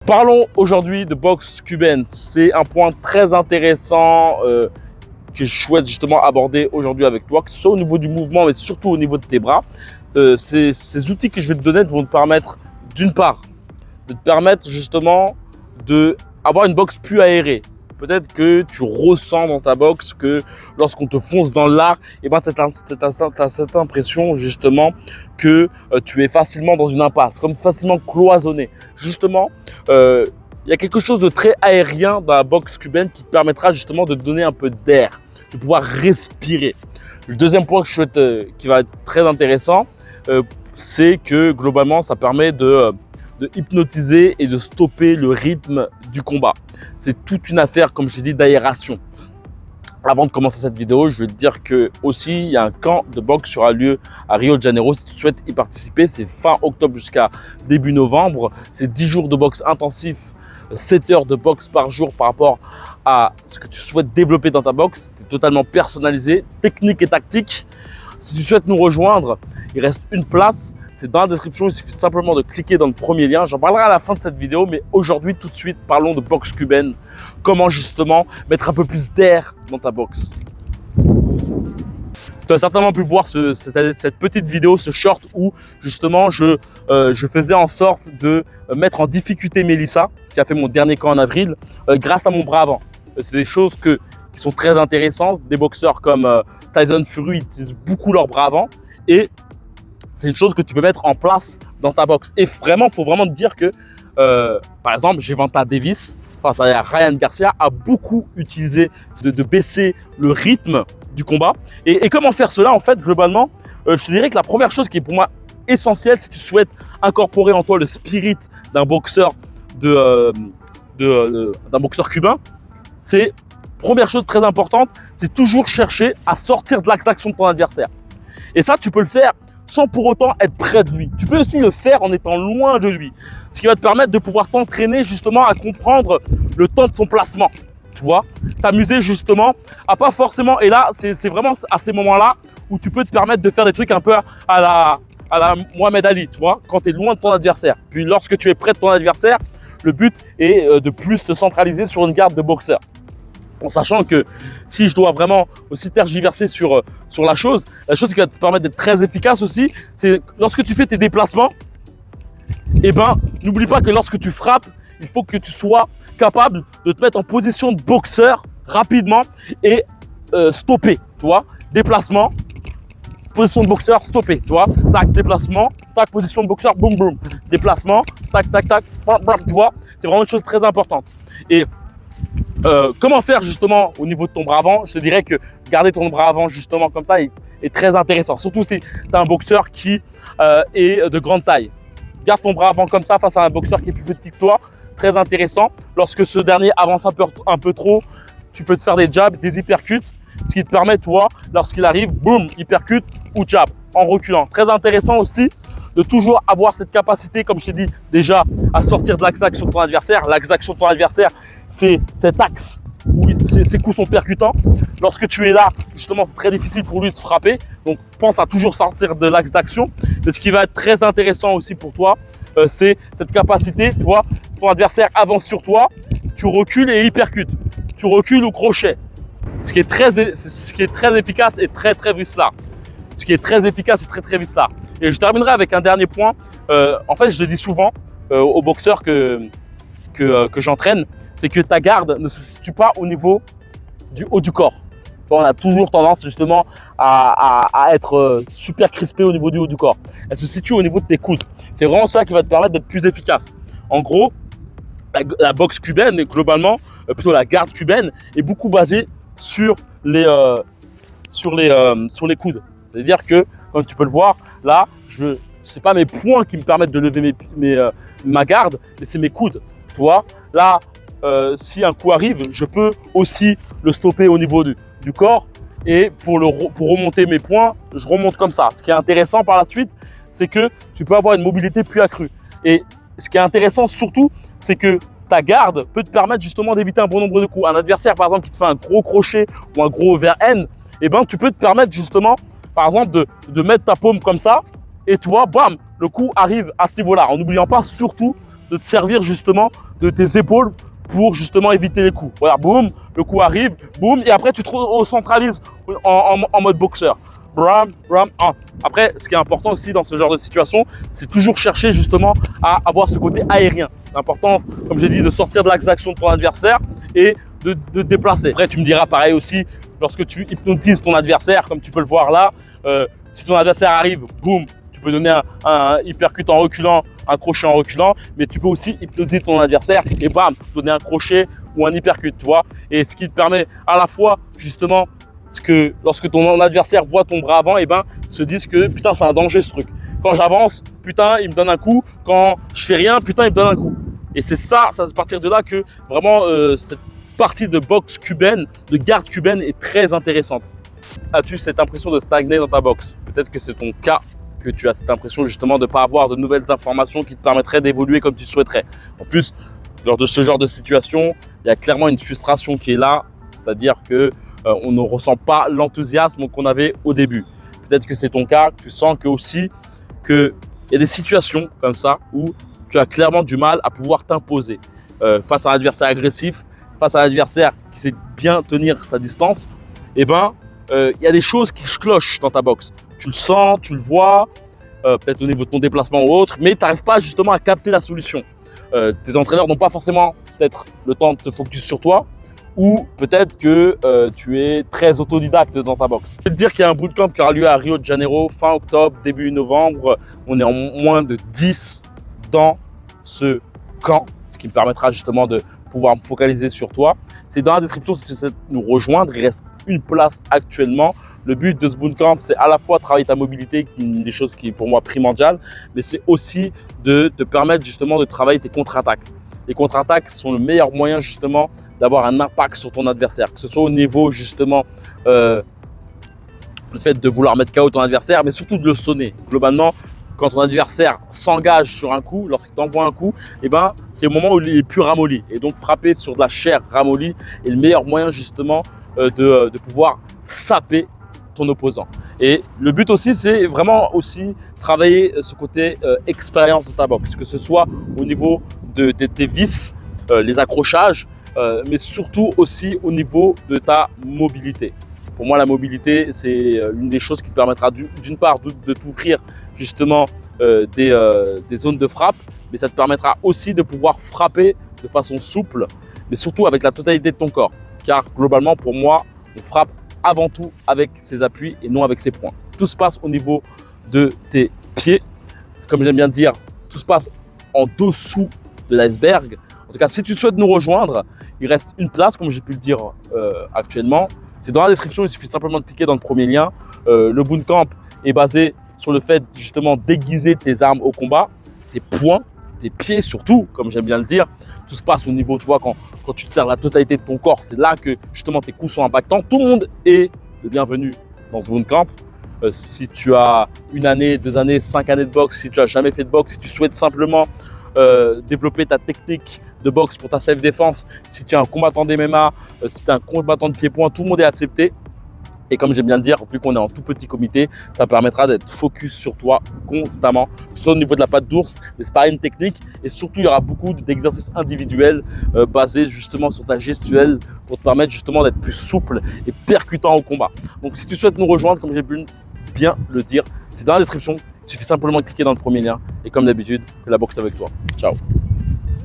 Parlons aujourd'hui de boxe cubaine. C'est un point très intéressant que je souhaite justement aborder aujourd'hui avec toi, que ce soit au niveau du mouvement, mais surtout au niveau de tes bras. Ces outils que je vais te donner vont te permettre, d'une part, de te permettre justement d'avoir une boxe plus aérée. Peut-être que tu ressens dans ta boxe que lorsqu'on te fonce dans l'art, tu as cette impression justement que tu es facilement dans une impasse, comme facilement cloisonné. Justement, il y a quelque chose de très aérien dans la boxe cubaine qui te permettra justement de te donner un peu d'air, de pouvoir respirer. Le deuxième point que je souhaite, qui va être très intéressant, c'est que globalement, ça permet de hypnotiser et de stopper le rythme du combat. C'est toute une affaire, comme je t'ai dit, d'aération. Avant de commencer cette vidéo, je vais te dire que aussi il y a un camp de boxe qui aura lieu à Rio de Janeiro. Si tu souhaites y participer, c'est fin octobre jusqu'à début novembre. C'est 10 jours de boxe intensif, 7 heures de boxe par jour par rapport à ce que tu souhaites développer dans ta boxe. C'est totalement personnalisé, technique et tactique. Si tu souhaites nous rejoindre, il reste une place. C'est dans la description, il suffit simplement de cliquer dans le premier lien. J'en parlerai à la fin de cette vidéo, mais aujourd'hui, tout de suite, parlons de boxe cubaine. Comment justement mettre un peu plus d'air dans ta boxe. Tu as certainement pu voir cette petite vidéo, ce short où justement je faisais en sorte de mettre en difficulté Mélissa, qui a fait mon dernier camp en avril, grâce à mon bras avant. C'est des choses qui sont très intéressantes. Des boxeurs comme Tyson Fury utilisent beaucoup leur bras avant et c'est une chose que tu peux mettre en place dans ta boxe. Et vraiment, il faut vraiment te dire que, par exemple, Gervonta Davis, face à Ryan Garcia, a beaucoup utilisé de baisser le rythme du combat. Et comment faire cela, en fait, globalement, je te dirais que la première chose qui est pour moi essentielle, si tu souhaites incorporer en toi le spirit d'un boxeur, d'un boxeur cubain, c'est, première chose très importante, c'est toujours chercher à sortir de l'axe d'action de ton adversaire. Et ça, tu peux le faire sans pour autant être près de lui. Tu peux aussi le faire en étant loin de lui. Ce qui va te permettre de pouvoir t'entraîner justement à comprendre le temps de son placement. Tu vois, t'amuser justement à pas forcément. Et là, c'est vraiment à ces moments-là où tu peux te permettre de faire des trucs un peu à la Mohamed Ali, tu vois, quand tu es loin de ton adversaire. Puis lorsque tu es près de ton adversaire, le but est de plus te centraliser sur une garde de boxeur. En sachant que si je dois vraiment aussi tergiverser sur la chose qui va te permettre d'être très efficace aussi, c'est lorsque tu fais tes déplacements, eh ben, n'oublie pas que lorsque tu frappes, il faut que tu sois capable de te mettre en position de boxeur rapidement et stopper, tu vois, déplacement, position de boxeur, stopper, tu vois, tac, déplacement, tac, position de boxeur, boum, boum, déplacement, tac, tac, tac, bam, bam, tu vois, c'est vraiment une chose très importante. Et comment faire justement au niveau de ton bras avant? Je te dirais que garder ton bras avant justement comme ça est très intéressant. Surtout si tu es un boxeur qui est de grande taille. Garde ton bras avant comme ça face à un boxeur qui est plus petit que toi. Très intéressant. Lorsque ce dernier avance un peu trop, tu peux te faire des jabs, des hypercuts. Ce qui te permet, toi, lorsqu'il arrive, boum, hypercut ou jab en reculant. Très intéressant aussi de toujours avoir cette capacité, comme je t'ai dit déjà, à sortir de l'axe d'action de ton adversaire. L'axe d'action de ton adversaire, c'est cet axe où ses coups sont percutants. Lorsque tu es là, justement, c'est très difficile pour lui de frapper. Donc, pense à toujours sortir de l'axe d'action. Mais ce qui va être très intéressant aussi pour toi, c'est cette capacité, tu vois, ton adversaire avance sur toi, tu recules et hypercute. Tu recules au crochet. Ce qui est très efficace et très vicelard. Ce qui est très efficace et très vicelard. Et je terminerai avec un dernier point. En fait, je le dis souvent aux boxeurs que j'entraîne, c'est que ta garde ne se situe pas au niveau du haut du corps. On a toujours tendance justement à être super crispé au niveau du haut du corps. Elle se situe au niveau de tes coudes. C'est vraiment ça qui va te permettre d'être plus efficace. En gros, la boxe cubaine, globalement, plutôt la garde cubaine, est beaucoup basée sur les coudes. C'est-à-dire que, comme tu peux le voir, là, c'est pas mes poings qui me permettent de lever ma garde, mais c'est mes coudes. Tu vois, là, si un coup arrive, je peux aussi le stopper au niveau du corps. Et pour remonter mes poings, je remonte comme ça. Ce qui est intéressant par la suite, c'est que tu peux avoir une mobilité plus accrue. Et ce qui est intéressant surtout, c'est que ta garde peut te permettre justement d'éviter un bon nombre de coups. Un adversaire, par exemple, qui te fait un gros crochet ou un gros overhand, eh ben, tu peux te permettre justement, par exemple, de mettre ta paume comme ça. Et tu vois, bam, le coup arrive à ce niveau-là. En n'oubliant pas surtout de te servir justement de tes épaules pour justement éviter les coups. Voilà, boum, le coup arrive, boum, et après tu te recentralises en mode boxeur. Bram, bram, ah. Après, ce qui est important aussi dans ce genre de situation, c'est toujours chercher justement à avoir ce côté aérien. L'important, comme j'ai dit, de sortir de l'axe d'action de ton adversaire et de te déplacer. Après, tu me diras pareil aussi, lorsque tu hypnotises ton adversaire, comme tu peux le voir là, si ton adversaire arrive, boum, tu peux donner un uppercut en reculant, un crochet en reculant, mais tu peux aussi hypnotiser ton adversaire et bam, donner un crochet ou un uppercut, tu vois. Et ce qui te permet à la fois justement que lorsque ton adversaire voit ton bras avant, et ben se disent que putain c'est un danger ce truc. Quand j'avance, putain il me donne un coup. Quand je fais rien, putain il me donne un coup. Et c'est ça, c'est à partir de là que vraiment cette partie de boxe cubaine, de garde cubaine est très intéressante. As-tu cette impression de stagner dans ta boxe? Peut-être que c'est ton cas, que tu as cette impression justement de ne pas avoir de nouvelles informations qui te permettraient d'évoluer comme tu souhaiterais. En plus, lors de ce genre de situation, il y a clairement une frustration qui est là, c'est-à-dire que on ne ressent pas l'enthousiasme qu'on avait au début. Peut-être que c'est ton cas, tu sens que aussi qu'il y a des situations comme ça où tu as clairement du mal à pouvoir t'imposer face à un adversaire agressif, face à un adversaire qui sait bien tenir sa distance. Et ben, il y a des choses qui clochent dans ta boxe. Tu le sens, tu le vois, peut-être au niveau de ton déplacement ou autre, mais tu n'arrives pas justement à capter la solution. Tes entraîneurs n'ont pas forcément peut-être le temps de te focus sur toi, ou peut-être que tu es très autodidacte dans ta boxe. Je vais te dire qu'il y a un bootcamp qui aura lieu à Rio de Janeiro fin octobre, début novembre. On est en moins de 10 dans ce camp, ce qui me permettra justement de pouvoir me focaliser sur toi. C'est dans la description si tu souhaites nous rejoindre. Il reste une place actuellement. Le but de ce bootcamp, c'est à la fois travailler ta mobilité, qui est une des choses qui est pour moi primordiale, mais c'est aussi de te permettre justement de travailler tes contre-attaques. Les contre-attaques sont le meilleur moyen justement d'avoir un impact sur ton adversaire, que ce soit au niveau justement le fait de vouloir mettre KO ton adversaire, mais surtout de le sonner. Globalement, quand ton adversaire s'engage sur un coup, lorsqu'il t'envoie un coup, eh ben, c'est le moment où il est plus ramolli. Et donc frapper sur de la chair ramollie est le meilleur moyen justement de pouvoir saper ton opposant. Et le but aussi, c'est vraiment aussi travailler ce côté expérience de ta boxe, que ce soit au niveau de tes vis, les accrochages, mais surtout aussi au niveau de ta mobilité. Pour moi, la mobilité, c'est une des choses qui te permettra d'une part de t'ouvrir justement des zones de frappe, mais ça te permettra aussi de pouvoir frapper de façon souple, mais surtout avec la totalité de ton corps. Car globalement, pour moi, on frappe avant tout avec ses appuis et non avec ses poings. Tout se passe au niveau de tes pieds. Comme j'aime bien dire, tout se passe en dessous de l'iceberg. En tout cas, si tu souhaites nous rejoindre, il reste une place, comme j'ai pu le dire actuellement. C'est dans la description, il suffit simplement de cliquer dans le premier lien. Le bootcamp est basé sur le fait justement d'aiguiser tes armes au combat, tes poings, tes pieds surtout, comme j'aime bien le dire. Tout se passe au niveau, tu vois, quand tu te sers la totalité de ton corps, c'est là que justement tes coups sont impactants. Tout le monde est le bienvenu dans ce bootcamp. Si tu as 1 année, 2 années, 5 années de boxe, si tu n'as jamais fait de boxe, si tu souhaites simplement développer ta technique de boxe pour ta self-défense, si tu es un combattant d'MMA, si tu es un combattant de pied-point, tout le monde est accepté. Et comme j'aime bien le dire, vu qu'on est en tout petit comité, ça permettra d'être focus sur toi constamment, soit au niveau de la patte d'ours, des sparring techniques, et surtout il y aura beaucoup d'exercices individuels basés justement sur ta gestuelle pour te permettre justement d'être plus souple et percutant au combat. Donc si tu souhaites nous rejoindre, comme j'ai pu bien le dire, c'est dans la description, il suffit simplement de cliquer dans le premier lien, et comme d'habitude, que la boxe est avec toi. Ciao.